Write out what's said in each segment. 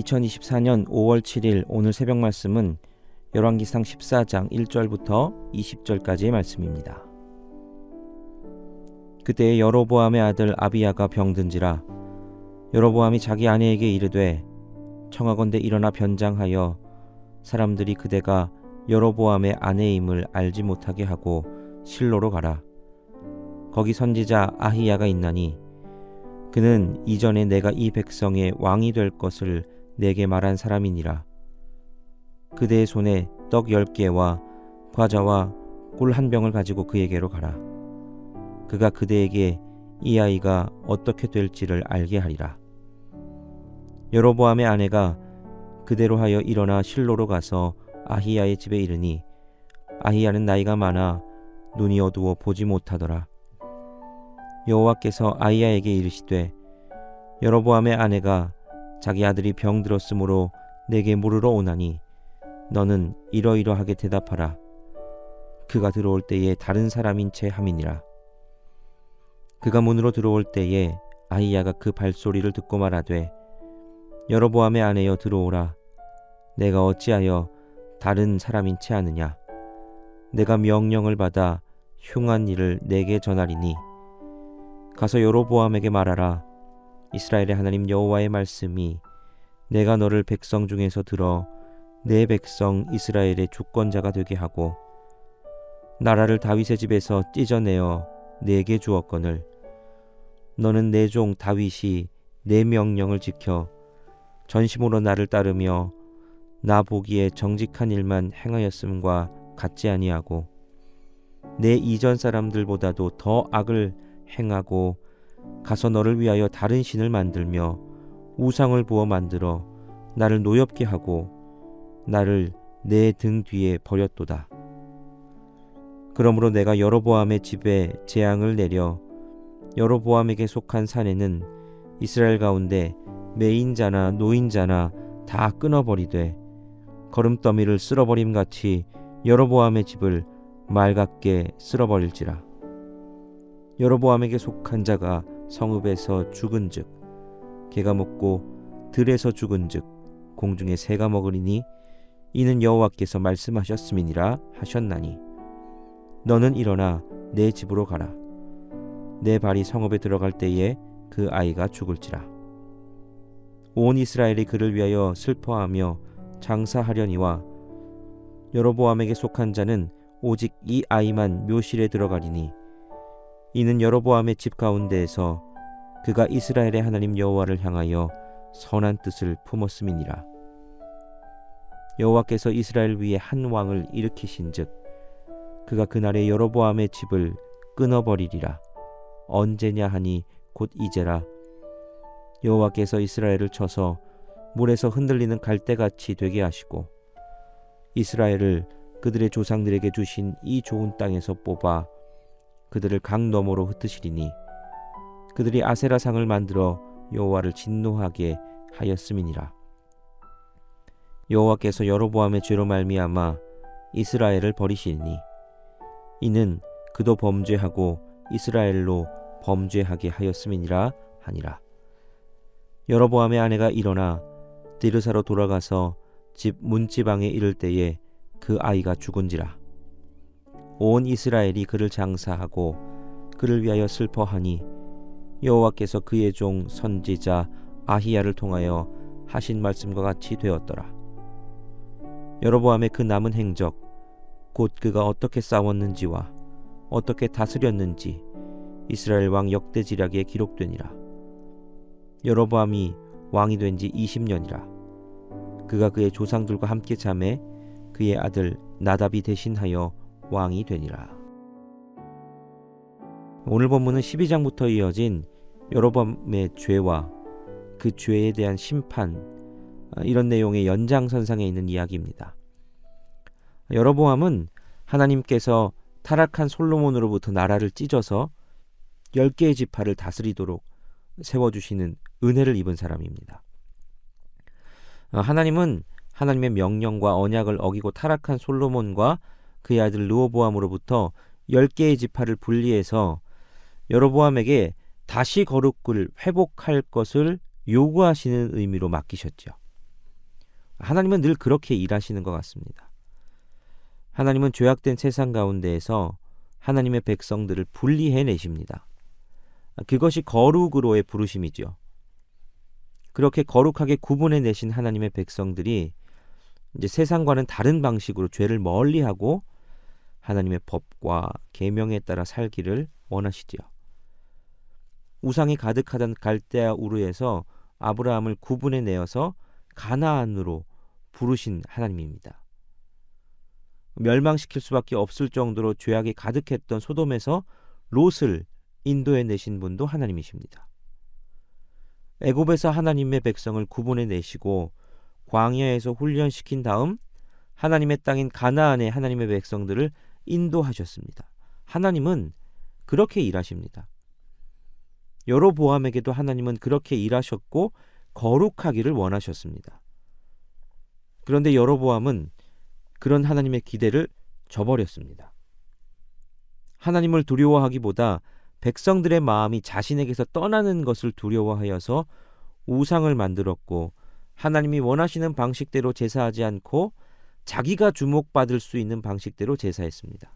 2024년 5월 7일 오늘 새벽 말씀은 열왕기상 14장 1절부터 20절까지의 말씀입니다. 그때 여로보암의 아들 아비야가 병든지라 여로보암이 자기 아내에게 이르되 청하건대 일어나 변장하여 사람들이 그대가 여로보암의 아내임을 알지 못하게 하고 실로로 가라. 거기 선지자 아히야가 있나니 그는 이전에 내가 이 백성의 왕이 될 것을 내게 말한 사람이니라. 그대의 손에 떡 10개와 과자와 꿀 한 병을 가지고 그에게로 가라. 그가 그대에게 이 아이가 어떻게 될지를 알게 하리라. 여로보암의 아내가 그대로 하여 일어나 실로로 가서 아히야의 집에 이르니 아히야는 나이가 많아 눈이 어두워 보지 못하더라. 여호와께서 아히야에게 이르시되 여로보암의 아내가 자기 아들이 병들었으므로 내게 물으러 오나니 너는 이러이러하게 대답하라. 그가 들어올 때에 다른 사람인 채 함이니라. 그가 문으로 들어올 때에 아히야가 그 발소리를 듣고 말하되 여로보암의 아내여 들어오라. 내가 어찌하여 다른 사람인 채 하느냐. 내가 명령을 받아 흉한 일을 내게 전하리니 가서 여로보암에게 말하라. 이스라엘의 하나님 여호와의 말씀이 내가 너를 백성 중에서 들어 내 백성 이스라엘의 주권자가 되게 하고 나라를 다윗의 집에서 찢어내어 내게 주었거늘 너는 내 종 다윗이 내 명령을 지켜 전심으로 나를 따르며 나 보기에 정직한 일만 행하였음과 같지 아니하고 내 이전 사람들보다도 더 악을 행하고 가서 너를 위하여 다른 신을 만들며 우상을 부어 만들어 나를 노엽게 하고 나를 내 등 뒤에 버렸도다. 그러므로 내가 여로보암의 집에 재앙을 내려 여로보암에게 속한 산에는 이스라엘 가운데 매인자나 노인자나 다 끊어버리되 거름더미를 쓸어버림같이 여로보암의 집을 맑게 쓸어버릴지라. 여로보암에게 속한 자가 성읍에서 죽은즉 개가 먹고 들에서 죽은즉 공중에 새가 먹으리니 이는 여호와께서 말씀하셨음이니라 하셨나니 너는 일어나 내 집으로 가라. 내 발이 성읍에 들어갈 때에 그 아이가 죽을지라. 온 이스라엘이 그를 위하여 슬퍼하며 장사하려니와 여로보암에게 속한 자는 오직 이 아이만 묘실에 들어가리니 이는 여로보암의 집 가운데에서 그가 이스라엘의 하나님 여호와를 향하여 선한 뜻을 품었음이니라. 여호와께서 이스라엘 위에 한 왕을 일으키신즉 그가 그날에 여로보암의 집을 끊어버리리라. 언제냐 하니 곧 이제라. 여호와께서 이스라엘을 쳐서 물에서 흔들리는 갈대같이 되게 하시고 이스라엘을 그들의 조상들에게 주신 이 좋은 땅에서 뽑아 그들을 강 너머로 흩으시리니 그들이 아세라상을 만들어 여호와를 진노하게 하였음이니라. 여호와께서 여로보암의 죄로 말미암아 이스라엘을 버리시니 이는 그도 범죄하고 이스라엘로 범죄하게 하였음이니라 하니라. 여로보암의 아내가 일어나 디르사로 돌아가서 집 문지방에 이를 때에 그 아이가 죽은지라. 온 이스라엘이 그를 장사하고 그를 위하여 슬퍼하니 여호와께서 그의 종 선지자 아히야를 통하여 하신 말씀과 같이 되었더라. 여로보암의 그 남은 행적 곧 그가 어떻게 싸웠는지와 어떻게 다스렸는지 이스라엘 왕 역대지략에 기록되니라. 여로보암이 왕이 된 지 20년이라. 그가 그의 조상들과 함께 잠에 그의 아들 나답이 대신하여 왕이 되니라. 오늘 본문은 12장부터 이어진 여로보암의 죄와 그 죄에 대한 심판, 이런 내용의 연장선상에 있는 이야기입니다. 여로보암은 하나님께서 타락한 솔로몬으로부터 나라를 찢어서 10개의 지파를 다스리도록 세워주시는 은혜를 입은 사람입니다. 하나님은 하나님의 명령과 언약을 어기고 타락한 솔로몬과 그의 아들 르호보암으로부터 10개의 지파를 분리해서 여로보암에게 다시 거룩을 회복할 것을 요구하시는 의미로 맡기셨죠. 하나님은 늘 그렇게 일하시는 것 같습니다. 하나님은 죄악된 세상 가운데에서 하나님의 백성들을 분리해내십니다. 그것이 거룩으로의 부르심이죠. 그렇게 거룩하게 구분해내신 하나님의 백성들이 이제 세상과는 다른 방식으로 죄를 멀리하고 하나님의 법과 계명에 따라 살기를 원하시지요. 우상이 가득하던 갈대아 우르에서 아브라함을 구분해내어서 가나안으로 부르신 하나님입니다. 멸망시킬 수밖에 없을 정도로 죄악이 가득했던 소돔에서 롯을 인도해내신 분도 하나님이십니다. 애굽에서 하나님의 백성을 구분해내시고 광야에서 훈련시킨 다음 하나님의 땅인 가나안에 하나님의 백성들을 인도하셨습니다. 하나님은 그렇게 일하십니다. 여로보암에게도 하나님은 그렇게 일하셨고 거룩하기를 원하셨습니다. 그런데 여로보암은 그런 하나님의 기대를 저버렸습니다. 하나님을 두려워하기보다 백성들의 마음이 자신에게서 떠나는 것을 두려워하여서 우상을 만들었고 하나님이 원하시는 방식대로 제사하지 않고 자기가 주목받을 수 있는 방식대로 제사했습니다.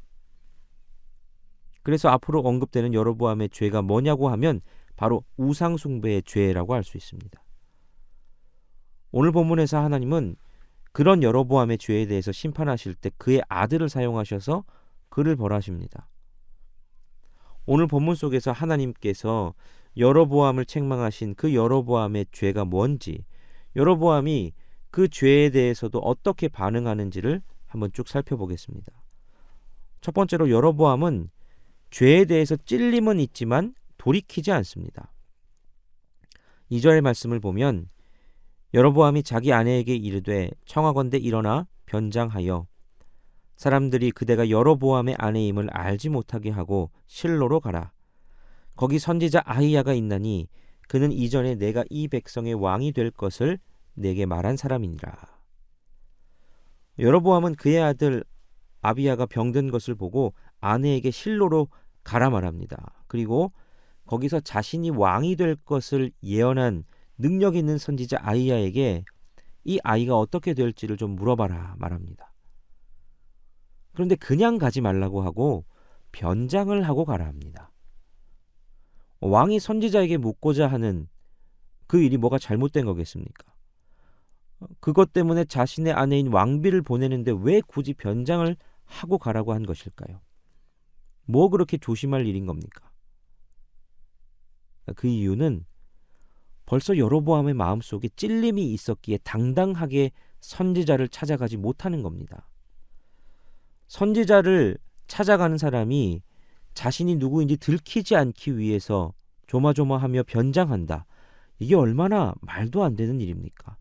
그래서 앞으로 언급되는 여로보암의 죄가 뭐냐고 하면 바로 우상 숭배의 죄라고 할 수 있습니다. 오늘 본문에서 하나님은 그런 여로보암의 죄에 대해서 심판하실 때 그의 아들을 사용하셔서 그를 벌하십니다. 오늘 본문 속에서 하나님께서 여로보암을 책망하신 그 여로보암의 죄가 뭔지, 여로보암이 그 죄에 대해서도 어떻게 반응하는지를 한번 쭉 살펴보겠습니다. 첫 번째로 여로보암은 죄에 대해서 찔림은 있지만 돌이키지 않습니다. 2절의 말씀을 보면 여로보암이 자기 아내에게 이르되 청하건대 일어나 변장하여 사람들이 그대가 여로보암의 아내임을 알지 못하게 하고 실로로 가라. 거기 선지자 아히야가 있나니 그는 이전에 내가 이 백성의 왕이 될 것을 내게 말한 사람이니라. 여로보암은 그의 아들 아비야가 병든 것을 보고 아내에게 실로로 가라 말합니다. 그리고 거기서 자신이 왕이 될 것을 예언한 능력 있는 선지자 아히야에게 이 아이가 어떻게 될지를 좀 물어봐라 말합니다. 그런데 그냥 가지 말라고 하고 변장을 하고 가라 합니다. 왕이 선지자에게 묻고자 하는 그 일이 뭐가 잘못된 거겠습니까? 그것 때문에 자신의 아내인 왕비를 보내는데 왜 굳이 변장을 하고 가라고 한 것일까요? 뭐 그렇게 조심할 일인 겁니까? 그 이유는 벌써 여로보암의 마음속에 찔림이 있었기에 당당하게 선지자를 찾아가지 못하는 겁니다. 선지자를 찾아가는 사람이 자신이 누구인지 들키지 않기 위해서 조마조마하며 변장한다. 이게 얼마나 말도 안 되는 일입니까?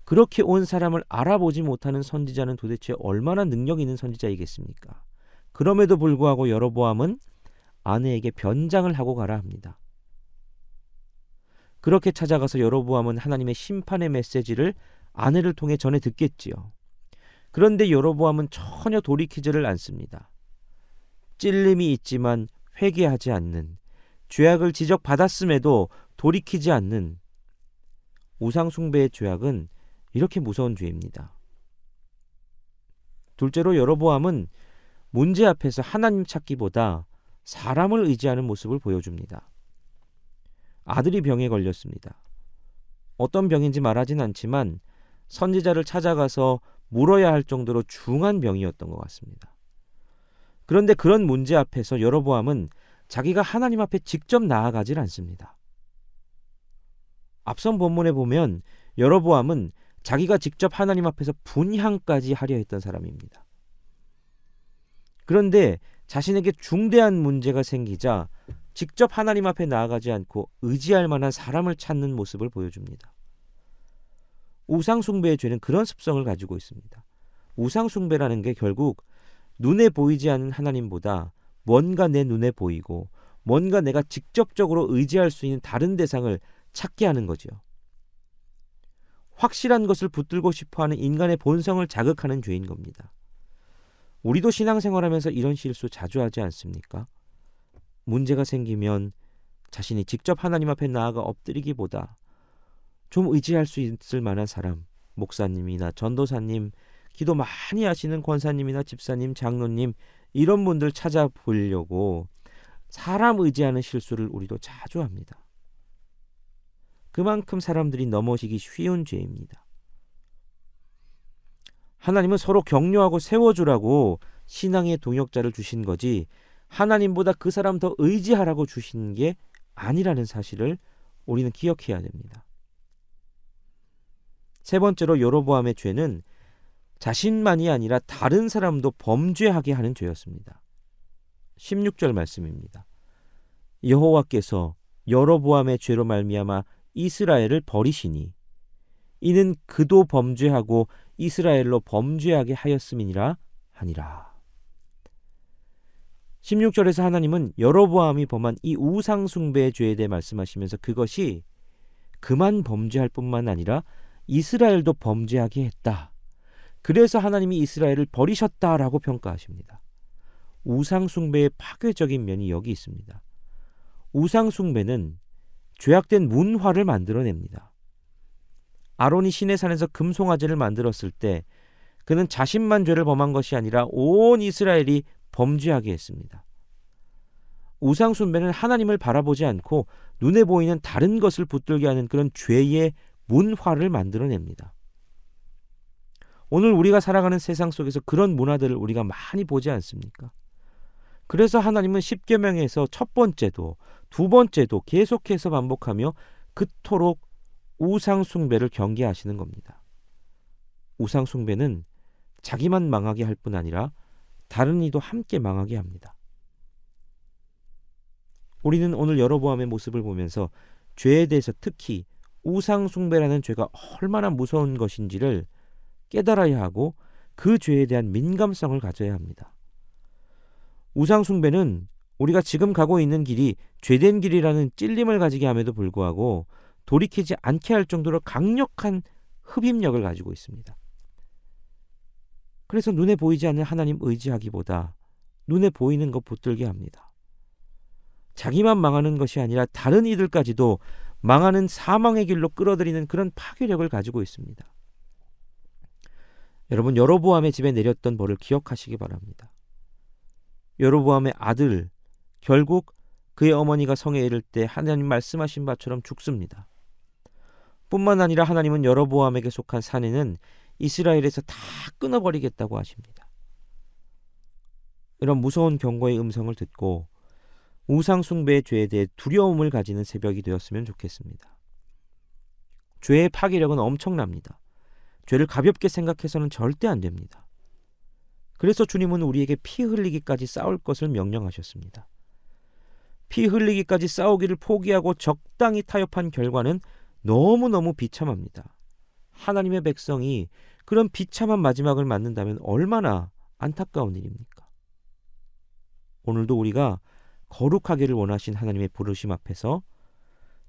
그렇게 온 사람을 알아보지 못하는 선지자는 도대체 얼마나 능력 있는 선지자이겠습니까? 그럼에도 불구하고 여로보암은 아내에게 변장을 하고 가라 합니다. 그렇게 찾아가서 여로보암은 하나님의 심판의 메시지를 아내를 통해 전해 듣겠지요. 그런데 여로보암은 전혀 돌이키지를 않습니다. 찔림이 있지만 회개하지 않는, 죄악을 지적받았음에도 돌이키지 않는 우상숭배의 죄악은 이렇게 무서운 죄입니다. 둘째로 여로보암은 문제 앞에서 하나님 찾기보다 사람을 의지하는 모습을 보여줍니다. 아들이 병에 걸렸습니다. 어떤 병인지 말하진 않지만 선지자를 찾아가서 물어야 할 정도로 중한 병이었던 것 같습니다. 그런데 그런 문제 앞에서 여로보암은 자기가 하나님 앞에 직접 나아가질 않습니다. 앞선 본문에 보면 여로보암은 자기가 직접 하나님 앞에서 분향까지 하려 했던 사람입니다. 그런데 자신에게 중대한 문제가 생기자 직접 하나님 앞에 나아가지 않고 의지할 만한 사람을 찾는 모습을 보여줍니다. 우상숭배의 죄는 그런 습성을 가지고 있습니다. 우상숭배라는 게 결국 눈에 보이지 않는 하나님보다 뭔가 내 눈에 보이고 뭔가 내가 직접적으로 의지할 수 있는 다른 대상을 찾게 하는 거죠. 확실한 것을 붙들고 싶어하는 인간의 본성을 자극하는 죄인 겁니다. 우리도 신앙생활하면서 이런 실수 자주 하지 않습니까? 문제가 생기면 자신이 직접 하나님 앞에 나아가 엎드리기보다 좀 의지할 수 있을 만한 사람, 목사님이나 전도사님, 기도 많이 하시는 권사님이나 집사님, 장로님 이런 분들 찾아보려고 사람 의지하는 실수를 우리도 자주 합니다. 그만큼 사람들이 넘어지기 쉬운 죄입니다. 하나님은 서로 격려하고 세워주라고 신앙의 동역자를 주신 거지 하나님보다 그 사람 더 의지하라고 주신 게 아니라는 사실을 우리는 기억해야 됩니다. 세 번째로 여로보암의 죄는 자신만이 아니라 다른 사람도 범죄하게 하는 죄였습니다. 16절 말씀입니다. 여호와께서 여로보암의 죄로 말미암아 이스라엘을 버리시니 이는 그도 범죄하고 이스라엘로 범죄하게 하였음이니라 하니라. 16절에서 하나님은 여로보암이 범한 이 우상 숭배의 죄에 대해 말씀하시면서 그것이 그만 범죄할 뿐만 아니라 이스라엘도 범죄하게 했다. 그래서 하나님이 이스라엘을 버리셨다라고 평가하십니다. 우상 숭배의 파괴적인 면이 여기 있습니다. 우상 숭배는 죄악된 문화를 만들어냅니다. 아론이 시내산에서 금송아지를 만들었을 때 그는 자신만 죄를 범한 것이 아니라 온 이스라엘이 범죄하게 했습니다. 우상 숭배는 하나님을 바라보지 않고 눈에 보이는 다른 것을 붙들게 하는 그런 죄의 문화를 만들어냅니다. 오늘 우리가 살아가는 세상 속에서 그런 문화들을 우리가 많이 보지 않습니까? 그래서 하나님은 십계명에서 첫 번째도 두 번째도 계속해서 반복하며 그토록 우상 숭배를 경계하시는 겁니다. 우상 숭배는 자기만 망하게 할 뿐 아니라 다른 이도 함께 망하게 합니다. 우리는 오늘 여로보암의 모습을 보면서 죄에 대해서 특히 우상 숭배라는 죄가 얼마나 무서운 것인지를 깨달아야 하고 그 죄에 대한 민감성을 가져야 합니다. 우상 숭배는 우리가 지금 가고 있는 길이 죄된 길이라는 찔림을 가지게 함에도 불구하고 돌이키지 않게 할 정도로 강력한 흡입력을 가지고 있습니다. 그래서 눈에 보이지 않는 하나님 의지하기보다 눈에 보이는 것 붙들게 합니다. 자기만 망하는 것이 아니라 다른 이들까지도 망하는 사망의 길로 끌어들이는 그런 파괴력을 가지고 있습니다. 여러분, 여로보암의 집에 내렸던 벌을 기억하시기 바랍니다. 여로보암의 아들 결국 그의 어머니가 성에 이를 때 하나님 말씀하신 바처럼 죽습니다. 뿐만 아니라 하나님은 여로보암에게 속한 사내는 이스라엘에서 다 끊어버리겠다고 하십니다. 이런 무서운 경고의 음성을 듣고 우상 숭배의 죄에 대해 두려움을 가지는 새벽이 되었으면 좋겠습니다. 죄의 파괴력은 엄청납니다. 죄를 가볍게 생각해서는 절대 안 됩니다. 그래서 주님은 우리에게 피 흘리기까지 싸울 것을 명령하셨습니다. 피 흘리기까지 싸우기를 포기하고 적당히 타협한 결과는 너무너무 비참합니다. 하나님의 백성이 그런 비참한 마지막을 맞는다면 얼마나 안타까운 일입니까? 오늘도 우리가 거룩하기를 원하신 하나님의 부르심 앞에서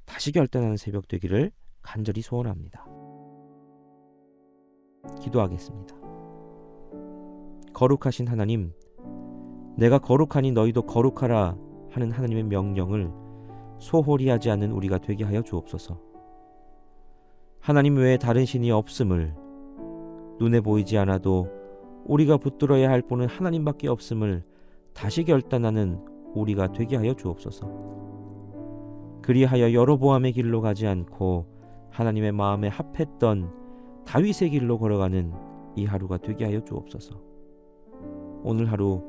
다시 결단하는 새벽 되기를 간절히 소원합니다. 기도하겠습니다. 거룩하신 하나님, 내가 거룩하니 너희도 거룩하라 하는 하나님의 명령을 소홀히 하지 않는 우리가 되게 하여 주옵소서. 하나님 외에 다른 신이 없음을, 눈에 보이지 않아도 우리가 붙들어야 할 분은 하나님밖에 없음을 다시 결단하는 우리가 되게 하여 주옵소서. 그리하여 여로보암의 길로 가지 않고 하나님의 마음에 합했던 다윗의 길로 걸어가는 이 하루가 되게 하여 주옵소서. 오늘 하루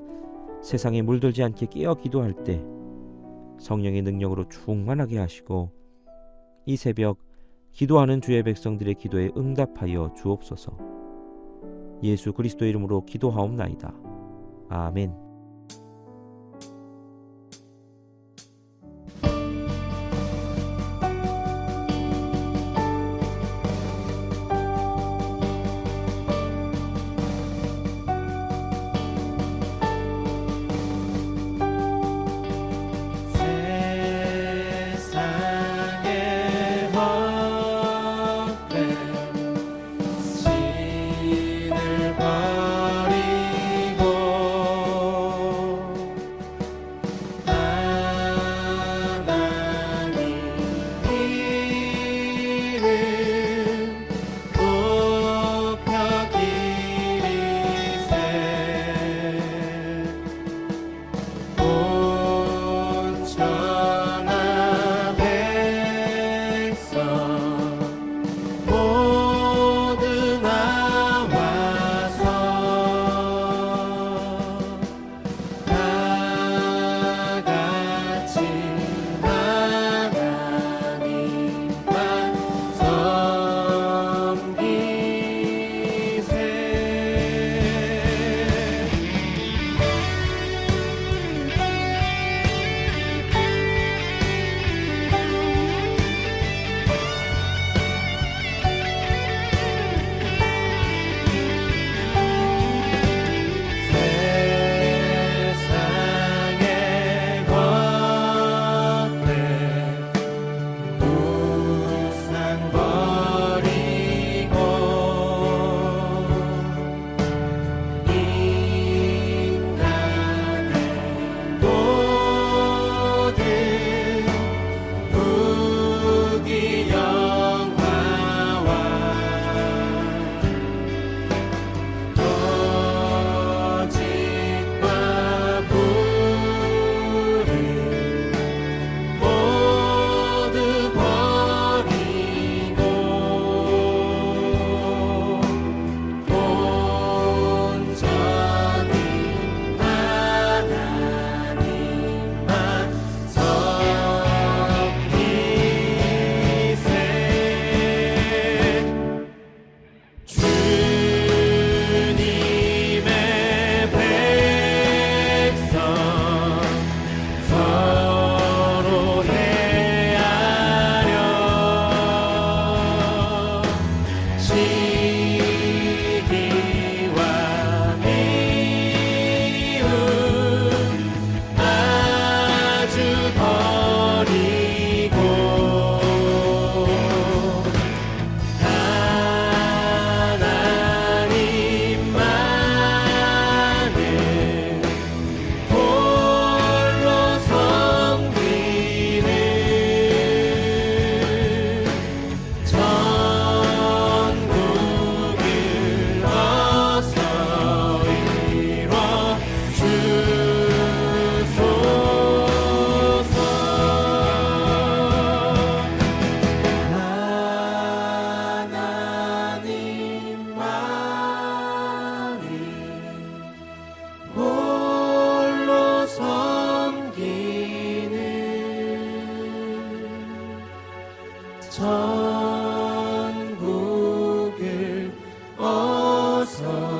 세상에 물들지 않게 깨어 기도할 때 성령의 능력으로 충만하게 하시고 이 새벽 기도하는 주의 백성들의 기도에 응답하여 주옵소서. 예수 그리스도의 이름으로 기도하옵나이다. 아멘. 천국을 어서